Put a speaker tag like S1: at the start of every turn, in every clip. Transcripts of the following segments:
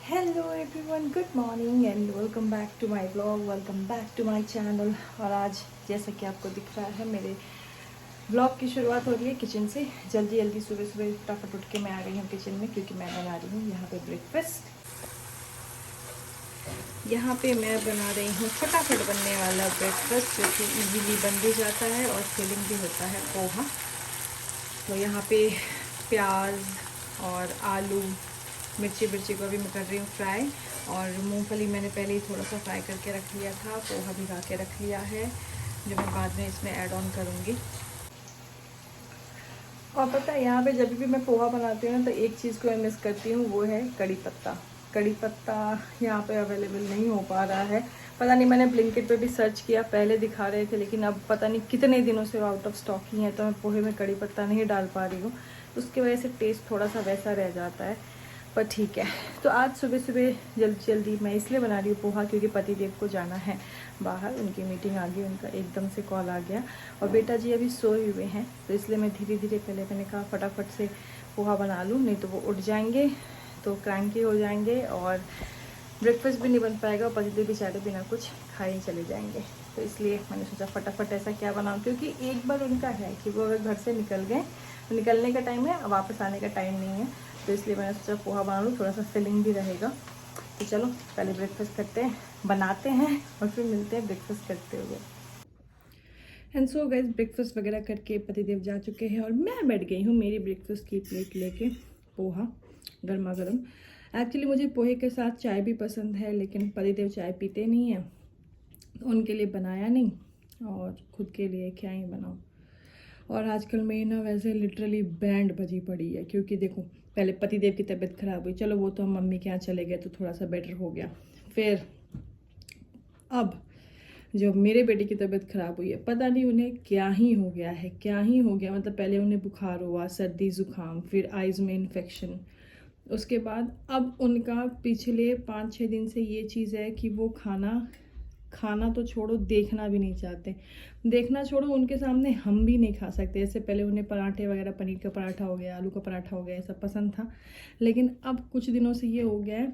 S1: Hello everyone, good morning and welcome back to my blog, welcome back to my channel. और आज जैसा कि आपको दिख रहा है मेरे ब्लॉग की शुरुआत हो रही है किचन से। जल्दी जल्दी सुबह सुबह फटाफट उठ के मैं आ गई हूँ किचन में, क्योंकि मैं बना रही हूँ यहाँ पे ब्रेकफास्ट। यहाँ पे मैं बना रही हूँ फटाफट बनने वाला ब्रेकफास्ट, जो कि इजीली बन भी जाता है और फिलिंग भी होता है, पोहा। तो यहाँ पे प्याज और आलू, मिर्ची को भी मैं कर रही हूँ फ्राई। और मूंगफली मैंने पहले ही थोड़ा सा फ्राई करके रख लिया था, पोहा भिगा के रख लिया है, जो मैं बाद में इसमें ऐड ऑन करूँगी। और पता है, यहाँ पे जब भी मैं पोहा बनाती हूँ ना, तो एक चीज़ को मैं मिस करती हूँ, वो है कड़ी पत्ता। कड़ी पत्ता यहाँ पे अवेलेबल नहीं हो पा रहा है। पता नहीं, मैंने ब्लिंकिट पे भी सर्च किया, पहले दिखा रहे थे, लेकिन अब पता नहीं कितने दिनों से वो आउट ऑफ स्टॉक ही है, तो मैं पोहे में कड़ी पत्ता नहीं डाल पा रही हूँ। उसकी वजह से टेस्ट थोड़ा सा वैसा रह जाता है, पर ठीक है। तो आज सुबह सुबह जल्दी जल्दी मैं इसलिए बना रही हूँ पोहा, क्योंकि पतिदेव को जाना है बाहर, उनकी मीटिंग आ गई, उनका एकदम से कॉल आ गया। और बेटा जी अभी सोए हुए हैं, तो इसलिए मैं धीरे धीरे, पहले मैंने कहा फटाफट से पोहा बना लूँ, नहीं तो वो उठ जाएंगे तो क्रैंकी हो जाएंगे और ब्रेकफास्ट भी नहीं बन पाएगा, और पतिदेव बेचारे बिना कुछ खाए ही चले जाएंगे। तो इसलिए मैंने सोचा फटाफट ऐसा क्या बनाऊँ, क्योंकि एक बार उनका है कि वो अगर घर से निकल गए तो निकलने का टाइम है, वापस आने का टाइम नहीं है। तो इसलिए मैंने सोचा पोहा बना लूँ, थोड़ा सा फिलिंग भी रहेगा। तो चलो पहले ब्रेकफास्ट करते हैं, बनाते हैं, और फिर मिलते हैं ब्रेकफास्ट करते हुए। एंड सो गाइस, ब्रेकफास्ट वगैरह करके पतिदेव जा चुके हैं और मैं बैठ गई हूँ मेरी ब्रेकफास्ट की प्लेट लेके, पोहा गर्मा गर्म। एक्चुअली मुझे पोहे के साथ चाय भी पसंद है, लेकिन पतिदेव चाय पीते नहीं हैं, तो उनके लिए बनाया नहीं, और खुद के लिए क्या ही बनाऊँ। और आजकल मेरी ना वैसे लिटरली बैंड बजी पड़ी है, क्योंकि देखो, पहले पतिदेव की तबीयत खराब हुई, चलो वो तो हम मम्मी के यहाँ चले गए तो थोड़ा सा बेटर हो गया। फिर अब जब मेरे बेटे की तबीयत खराब हुई है, पता नहीं उन्हें क्या ही हो गया है, क्या ही हो गया। मतलब पहले उन्हें बुखार हुआ, सर्दी जुकाम, फिर आइज़ में इन्फेक्शन, उसके बाद अब उनका पिछले 5-6 दिन से ये चीज़ है कि वो खाना तो छोड़ो, देखना भी नहीं चाहते। देखना छोड़ो, उनके सामने हम भी नहीं खा सकते। जैसे पहले उन्हें पराठे वगैरह, पनीर का पराठा हो गया, आलू का पराठा हो गया, ये सब पसंद था, लेकिन अब कुछ दिनों से ये हो गया है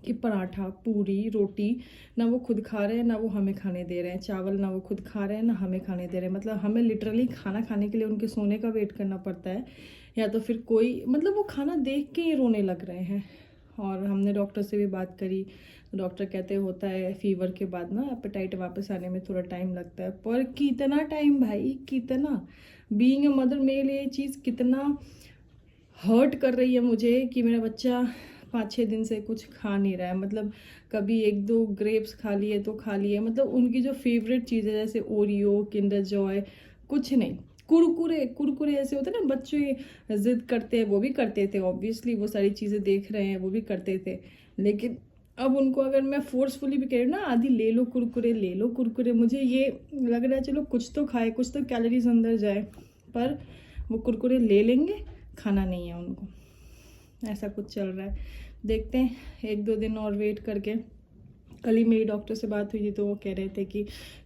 S1: कि पराठा, पूरी, रोटी ना वो खुद खा रहे हैं, ना वो हमें खाने दे रहे हैं। चावल ना वो खुद खा रहे हैं, ना हमें खाने दे रहे हैं। मतलब हमें लिटरली खाना खाने के लिए उनके सोने का वेट करना पड़ता है, या तो फिर कोई, मतलब वो खाना देख के ही रोने लग रहे हैं। और हमने डॉक्टर से भी बात करी, डॉक्टर कहते होता है फीवर के बाद ना एपेटाइट वापस आने में थोड़ा टाइम लगता है। पर कितना टाइम भाई, कितना। बीइंग अ मदर मेरे लिए ये चीज़ कितना हर्ट कर रही है मुझे, कि मेरा बच्चा 5-6 दिन से कुछ खा नहीं रहा है। मतलब कभी 1-2 ग्रेप्स खा लिए तो खा लिए, मतलब उनकी जो फेवरेट चीज़ है, जैसे ओरियो, किंडर जॉय, कुछ नहीं। कुरकुरे, कुरकुरे ऐसे होते हैं ना, बच्चे जिद करते हैं, वो भी करते थे ऑब्वियसली, वो सारी चीज़ें देख रहे हैं, वो भी करते थे। लेकिन अब उनको अगर मैं फोर्सफुली भी कह रही हूँ ना, आदि ले लो कुरकुरे, ले लो कुरकुरे, मुझे ये लग रहा है चलो कुछ तो खाए, कुछ तो कैलोरीज अंदर जाए, पर वो कुरकुरे ले लेंगे, खाना नहीं है उनको। ऐसा कुछ चल रहा है, देखते हैं 1-2 दिन और वेट करके। कल ही मेरी डॉक्टर से बात हुई थी, तो वो कह रहे थे कि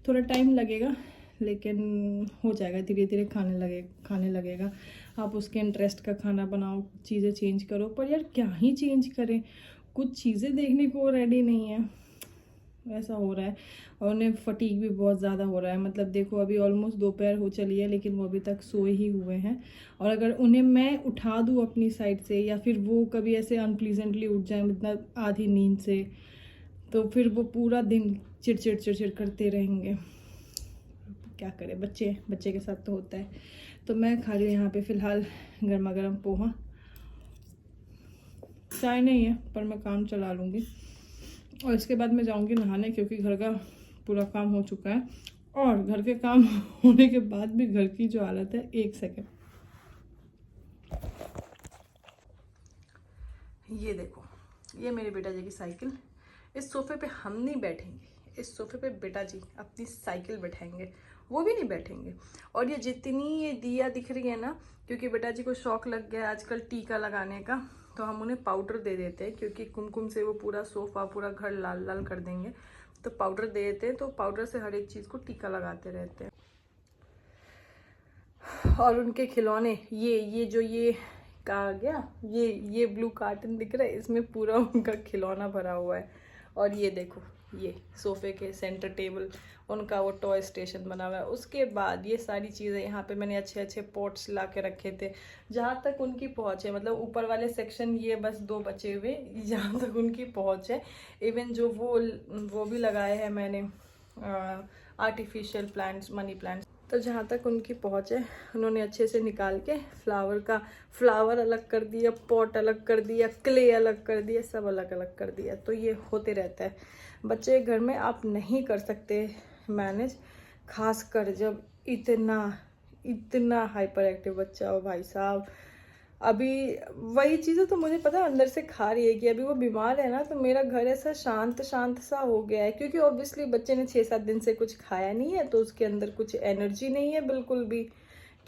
S1: थोड़ा टाइम लगेगा, लेकिन हो जाएगा, धीरे धीरे खाने लगेगा। आप उसके इंटरेस्ट का खाना बनाओ, चीज़ें चेंज करो, पर यार क्या ही चेंज करें, कुछ चीज़ें देखने को रेडी नहीं है, ऐसा हो रहा है। और उन्हें फटीग भी बहुत ज़्यादा हो रहा है। मतलब देखो, अभी ऑलमोस्ट दोपहर हो चली है, लेकिन वो अभी तक सोए ही हुए हैं। और अगर उन्हें मैं उठा दूँ अपनी साइड से, या फिर वो कभी ऐसे अनप्लीजेंटली उठ जाए, मतलब आधी नींद से, तो फिर वो पूरा दिन चिड़चिड़ चिड़चिड़ करते रहेंगे। क्या करें, बच्चे बच्चे के साथ तो होता है। तो मैं खा रही हूँ यहाँ पे फ़िलहाल गर्मा गर्म पोहा। चाय नहीं है, पर मैं काम चला लूँगी, और इसके बाद मैं जाऊंगी नहाने, क्योंकि घर का पूरा काम हो चुका है। और घर के काम होने के बाद भी घर की जो हालत है, 1 सेकेंड, ये देखो, ये मेरे बेटा जी की साइकिल। इस सोफे पे हम नहीं बैठेंगे, इस सोफे पे बेटा जी अपनी साइकिल बैठाएंगे, वो भी नहीं बैठेंगे। और ये जितनी ये दिया दिख रही है ना, क्योंकि बेटा जी को शौक लग गया है आजकल टीका लगाने का, तो हम उन्हें पाउडर दे देते हैं, क्योंकि कुमकुम से वो पूरा सोफा, पूरा घर लाल लाल कर देंगे, तो पाउडर दे देते हैं। तो पाउडर से हर एक चीज़ को टीका लगाते रहते हैं। और उनके खिलौने, ये जो ये कहा गया, ये ब्लू कार्टन दिख रहा है, इसमें पूरा उनका खिलौना भरा हुआ है। और ये देखो, ये सोफे के सेंटर टेबल उनका वो टॉय स्टेशन बना हुआ है। उसके बाद ये सारी चीज़ें यहाँ पे मैंने अच्छे अच्छे पॉट्स ला के रखे थे जहाँ तक उनकी पहुँच है। मतलब ऊपर वाले सेक्शन ये बस 2 बचे हुए जहाँ तक उनकी पहुँच है। इवन जो वो भी लगाए हैं मैंने आर्टिफिशियल प्लांट्स, मनी प्लांट्स, तो जहाँ तक उनकी पहुँच है उन्होंने अच्छे से निकाल के फ्लावर अलग कर दिया, पॉट अलग कर दिया, क्ले अलग कर दिया, सब अलग अलग कर दिया। तो ये होते रहता है। बच्चे घर में आप नहीं कर सकते मैनेज, खासकर जब इतना हाइपर एक्टिव बच्चा हो भाई साहब। अभी वही चीज़ें तो मुझे पता है अंदर से खा रही है कि अभी वो बीमार है ना, तो मेरा घर ऐसा शांत सा हो गया है। क्योंकि ऑब्वियसली बच्चे ने 6-7 दिन से कुछ खाया नहीं है, तो उसके अंदर कुछ एनर्जी नहीं है बिल्कुल भी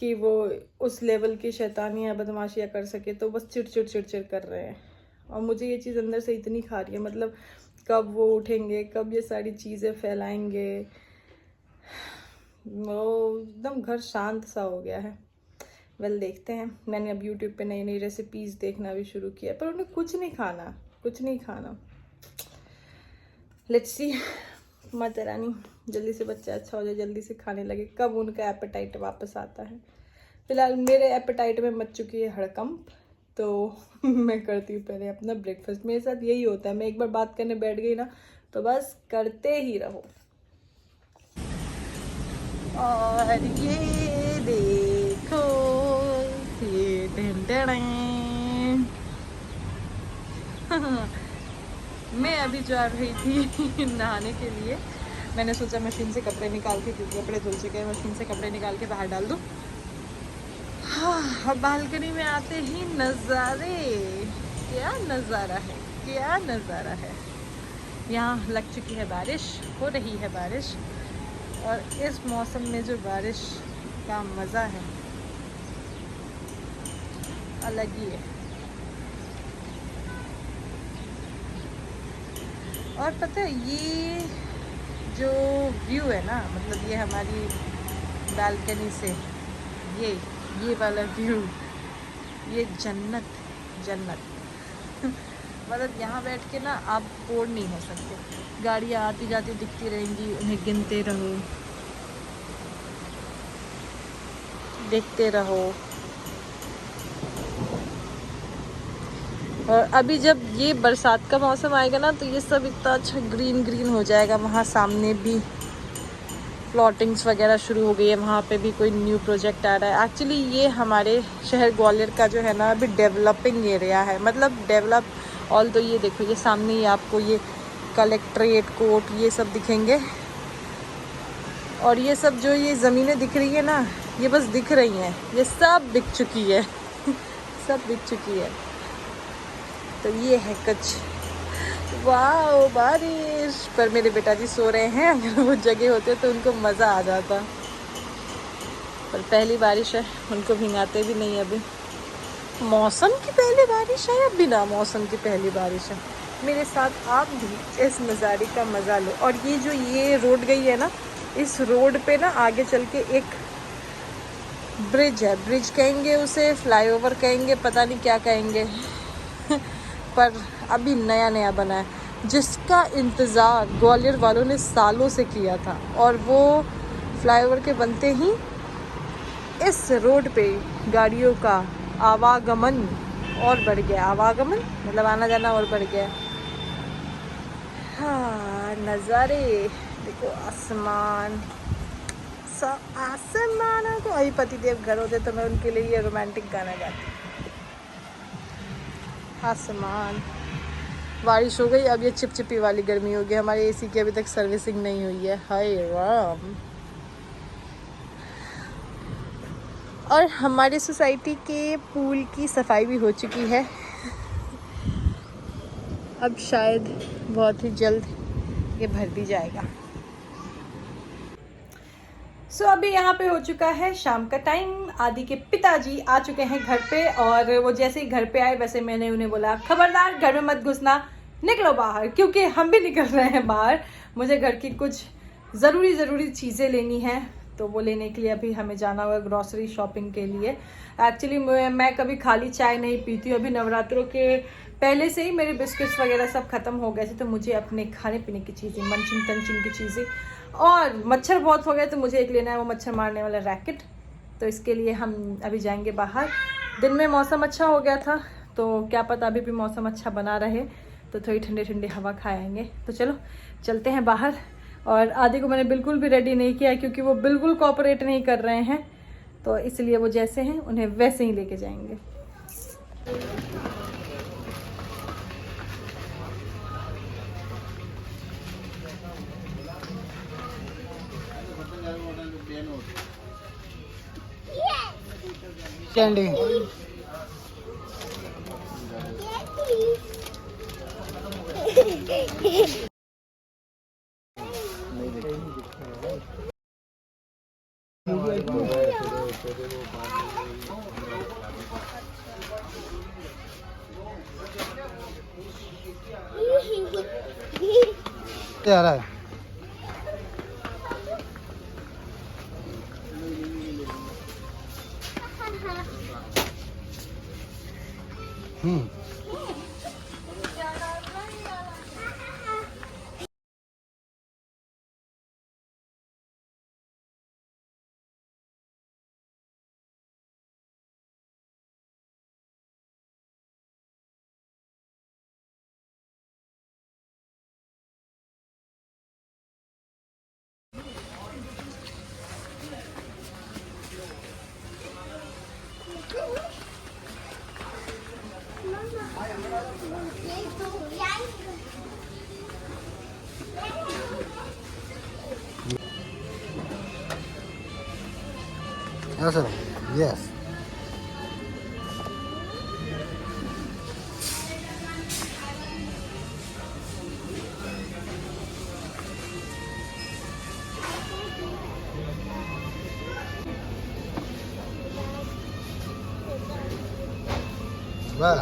S1: कि वो उस लेवल की शैतानियाँ बदमाशियाँ कर सके। तो बस चिड़चिड़ कर रहे हैं। और मुझे ये चीज़ अंदर से इतनी खा रही है, मतलब कब वो उठेंगे, कब ये सारी चीज़ें फैलाएंगे। वो एकदम घर शांत सा हो गया है। वेल देखते हैं। मैंने अब यूट्यूब पे नई रेसिपीज़ देखना भी शुरू किया, पर उन्हें कुछ नहीं खाना। लेट्स सी, माता रानी जल्दी से बच्चा अच्छा हो जाए, जल्दी से खाने लगे, कब उनका एपेटाइट वापस आता है। फिलहाल मेरे एपेटाइट में मच चुकी है हड़कंप, तो मैं करती हूँ पहले अपना ब्रेकफास्ट। मेरे साथ यही होता है, मैं एक बार बात करने बैठ गई ना तो बस करते ही रहो। और ये देखो, ये मैं अभी जा रही थी नहाने के लिए। मैंने सोचा मशीन से कपड़े निकाल के, क्योंकि कपड़े धुल चुके हैं, मशीन से कपड़े निकाल के बाहर डाल दूँ। हाँ, बालकनी में आते ही नज़ारे, क्या नज़ारा है। यहाँ लग चुकी है बारिश, हो रही है बारिश, और इस मौसम में जो बारिश का मज़ा है अलग ही है। और पता है ये जो व्यू है ना, मतलब ये हमारी बालकनी से ये वाला व्यू, ये जन्नत मतलब यहाँ बैठ के ना आप बोर नहीं हो सकते। गाड़ियाँ आती जाती दिखती रहेंगी, उन्हें गिनते रहो, देखते रहो। और अभी जब ये बरसात का मौसम आएगा ना, तो ये सब इतना अच्छा ग्रीन हो जाएगा। वहाँ सामने भी प्लॉटिंग्स वगैरह शुरू हो गई है, वहाँ पे भी कोई न्यू प्रोजेक्ट आ रहा है। एक्चुअली ये हमारे शहर ग्वालियर का जो है ना, अभी डेवलपिंग एरिया है, मतलब डेवलप। ऑल तो ये देखो, ये सामने ही आपको ये कलेक्ट्रेट, कोर्ट, ये सब दिखेंगे। और ये सब जो ये ज़मीनें दिख रही है ना, ये बस दिख रही हैं, ये सब बिक चुकी है सब बिक चुकी है। तो ये है कुछ। वाह, बारिश पर मेरे बेटा जी सो रहे हैं। अगर वो जगह होते तो उनको मज़ा आ जाता, पर पहली बारिश है, उनको भिंगाते भी नहीं। अभी मौसम की पहली बारिश है या बिना मौसम की पहली बारिश है। मेरे साथ आप भी इस नज़ारे का मज़ा लो। और ये जो ये रोड गई है ना, इस रोड पे ना आगे चल के एक ब्रिज है, ब्रिज कहेंगे उसे, फ्लाईओवर कहेंगे, पता नहीं क्या कहेंगे पर अभी नया बना है, जिसका इंतज़ार ग्वालियर वालों ने सालों से किया था। और वो फ्लाईओवर के बनते ही इस रोड पे गाड़ियों का आवागमन और बढ़ गया। आवागमन मतलब आना जाना और बढ़ गया। हाँ, नज़ारे देखो, आसमान को। अभी पतिदेव घर होते तो मैं उनके लिए ये रोमांटिक गाना गाती। आसमान, बारिश हो गई, अब ये चिपचिपी वाली गर्मी हो गई। हमारे एसी की अभी तक सर्विसिंग नहीं हुई है, हाय राम। और हमारी सोसाइटी के पूल की सफाई भी हो चुकी है। अब शायद बहुत ही जल्द ये भर भी जाएगा। सो अभी यहाँ पे हो चुका है शाम का टाइम। आदि के पिताजी आ चुके हैं घर पे, और वो जैसे ही घर पे आए वैसे मैंने उन्हें बोला, खबरदार घर में मत घुसना, निकलो बाहर। क्योंकि हम भी निकल रहे हैं बाहर, मुझे घर की कुछ ज़रूरी चीज़ें लेनी है। तो वो लेने के लिए अभी हमें जाना होगा ग्रॉसरी शॉपिंग के लिए। एक्चुअली मैं कभी खाली चाय नहीं पीती हूँ, अभी नवरात्रों के पहले से ही मेरे बिस्किट्स वगैरह सब खत्म हो गए थे, तो मुझे अपने खाने पीने की चीज़ें, मंचिंग टंचिंग की चीज़ें, और मच्छर बहुत हो गए तो मुझे एक लेना है वो मच्छर मारने वाला रैकेट। तो इसके लिए हम अभी जाएंगे बाहर। दिन में मौसम अच्छा हो गया था, तो क्या पता अभी भी मौसम अच्छा बना रहे, तो थोड़ी ठंडी ठंडी हवा खाएंगे। तो चलो चलते हैं बाहर। और आदि को मैंने बिल्कुल भी रेडी नहीं किया क्योंकि वो बिल्कुल कोऑपरेट नहीं कर रहे हैं, तो इसलिए वो जैसे हैं उन्हें वैसे ही लेके जाएंगे।
S2: कैंडी क्या रहा है? Yes. वाह,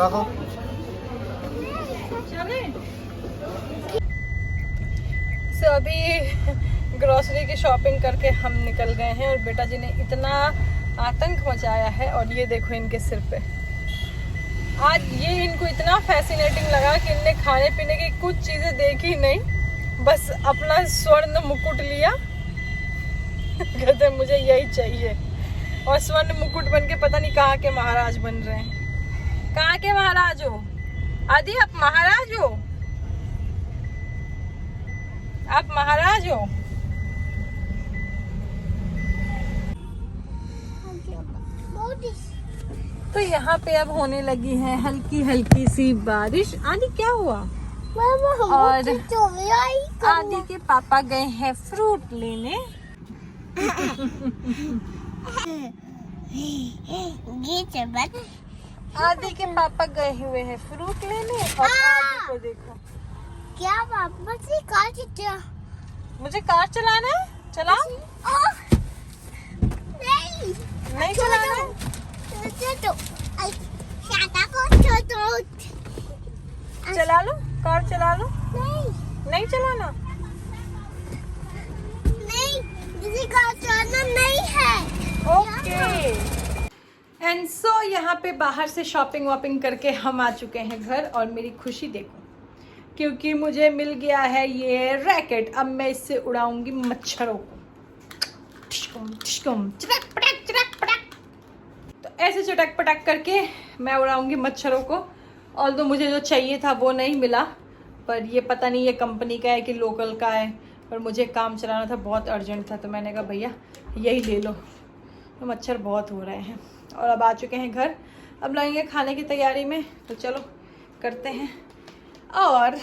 S2: रखो।
S1: सो अभी ग्रोसरी की शॉपिंग करके हम निकल गए हैं और बेटा जी ने इतना आतंक मचाया है, और ये देखो इनके सिर पे। आज ये इनको इतना फैसिनेटिंग लगा कि इनने खाने पीने की कुछ चीज़ें देखी नहीं, बस अपना स्वर्ण मुकुट लिया। कहते मुझे यही चाहिए, और स्वर्ण मुकुट बन के पता नहीं कहाँ के महाराज बन रहे हैं। कहाँ के महाराज हो आदि? आप महाराज हो? आप महाराज हो? तो यहाँ पे अब होने लगी है हल्की हल्की सी बारिश। आदि क्या हुआ? और आदि के पापा गए हैं फ्रूट लेने। आदि के पापा गए हुए हैं फ्रूट लेने, और आदि को देखो।
S3: क्या पापा से कार चला?
S1: मुझे कार चलाना है, चलाओ। नहीं चलाना है? चला लो, कार चला लो। नहीं चलाना?
S3: नहीं, मुझे कार चलाना नहीं है।
S1: ओके। एंड सो यहाँ पे बाहर से शॉपिंग वॉपिंग करके हम आ चुके हैं घर, और मेरी खुशी देखो क्योंकि मुझे मिल गया है ये रैकेट। अब मैं इससे उड़ाऊंगी मच्छरों को। चटक पटक चटक पटक, तो ऐसे चटक पटक करके मैं उड़ाऊंगी मच्छरों को। ऑल्दो मुझे जो चाहिए था वो नहीं मिला, पर ये पता नहीं ये कंपनी का है कि लोकल का है, पर मुझे काम चलाना था, बहुत अर्जेंट था, तो मैंने कहा भैया यही ले लो। तो मच्छर बहुत हो रहे हैं, और अब आ चुके हैं घर। अब लगेंगे खाने की तैयारी में, तो चलो करते हैं, और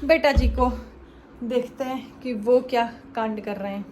S1: बेटा जी को देखते हैं कि वो क्या कांड कर रहे हैं।